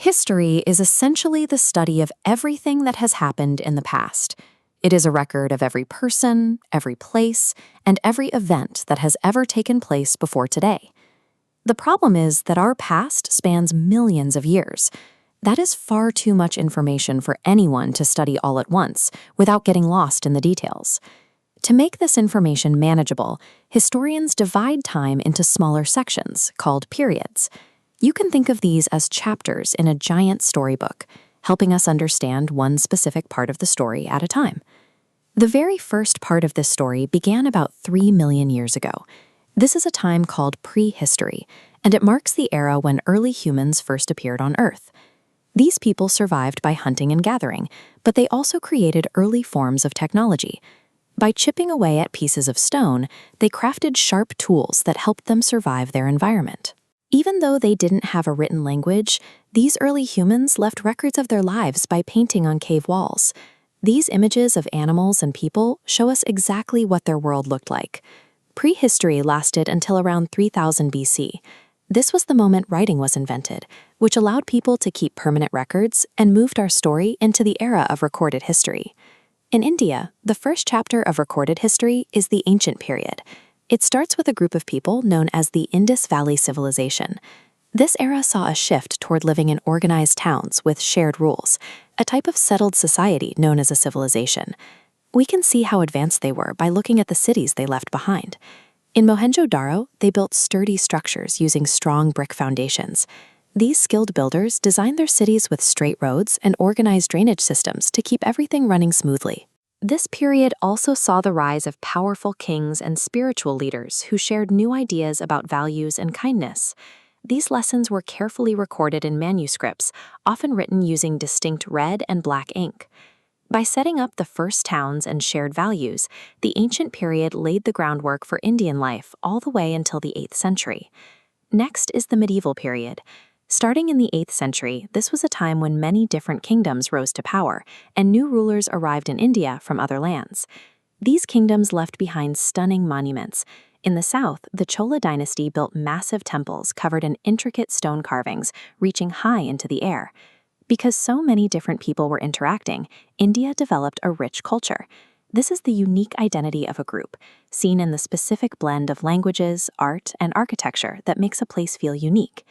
History is essentially the study of everything that has happened in the past. It is a record of every person, every place, and every event that has ever taken place before today. The problem is that our past spans millions of years. That is far too much information for anyone to study all at once without getting lost in the details. To make this information manageable, historians divide time into smaller sections called periods. You can think of these as chapters in a giant storybook, helping us understand one specific part of the story at a time. The very first part of this story began about 3 million years ago. This is a time called prehistory, and it marks the era when early humans first appeared on Earth. These people survived by hunting and gathering, but they also created early forms of technology. By chipping away at pieces of stone, they crafted sharp tools that helped them survive their environment. Even though they didn't have a written language, these early humans left records of their lives by painting on cave walls. These images of animals and people show us exactly what their world looked like. Prehistory lasted until around 3000 BC. This was the moment writing was invented, which allowed people to keep permanent records and moved our story into the era of recorded history. In India, the first chapter of recorded history is the ancient period. It starts with a group of people known as the Indus Valley Civilization. This era saw a shift toward living in organized towns with shared rules, a type of settled society known as a civilization. We can see how advanced they were by looking at the cities they left behind. In Mohenjo-daro, they built sturdy structures using strong brick foundations. These skilled builders designed their cities with straight roads and organized drainage systems to keep everything running smoothly. This period also saw the rise of powerful kings and spiritual leaders who shared new ideas about values and kindness. These lessons were carefully recorded in manuscripts, often written using distinct red and black ink. By setting up the first towns and shared values, the ancient period laid the groundwork for Indian life all the way until the 8th century. Next is the medieval period. Starting in the 8th century, this was a time when many different kingdoms rose to power, and new rulers arrived in India from other lands. These kingdoms left behind stunning monuments. In the south, the Chola dynasty built massive temples covered in intricate stone carvings, reaching high into the air. Because so many different people were interacting, India developed a rich culture. This is the unique identity of a group, seen in the specific blend of languages, art, and architecture that makes a place feel unique.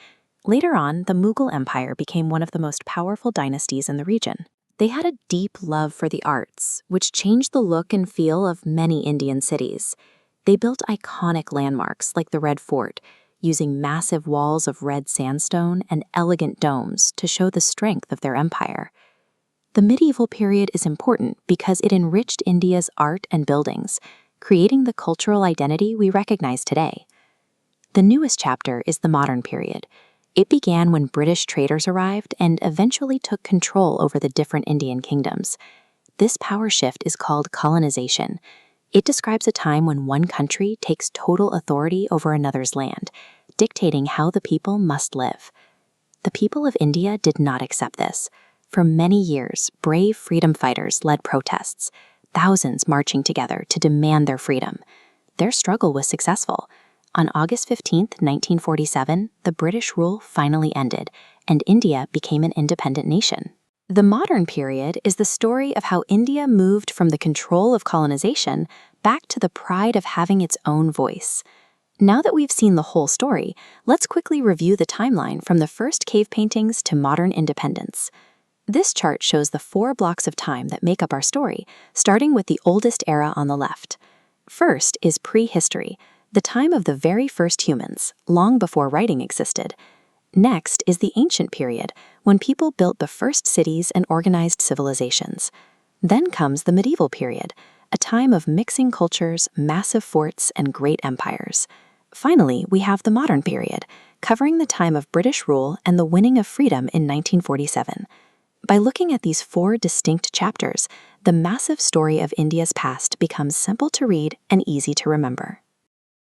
Later on, the Mughal Empire became one of the most powerful dynasties in the region. They had a deep love for the arts, which changed the look and feel of many Indian cities. They built iconic landmarks like the Red Fort, using massive walls of red sandstone and elegant domes to show the strength of their empire. The medieval period is important because it enriched India's art and buildings, creating the cultural identity we recognize today. The newest chapter is the modern period. It began when British traders arrived and eventually took control over the different Indian kingdoms. This power shift is called colonization. It describes a time when one country takes total authority over another's land, dictating how the people must live. The people of India did not accept this. For many years, brave freedom fighters led protests, thousands marching together to demand their freedom. Their struggle was successful. On August 15, 1947, the British rule finally ended, and India became an independent nation. The modern period is the story of how India moved from the control of colonization back to the pride of having its own voice. Now that we've seen the whole story, let's quickly review the timeline from the first cave paintings to modern independence. This chart shows the 4 blocks of time that make up our story, starting with the oldest era on the left. First is prehistory, the time of the very first humans, long before writing existed. Next is the ancient period, when people built the first cities and organized civilizations. Then comes the medieval period, a time of mixing cultures, massive forts, and great empires. Finally, we have the modern period, covering the time of British rule and the winning of freedom in 1947. By looking at these 4 distinct chapters, the massive story of India's past becomes simple to read and easy to remember.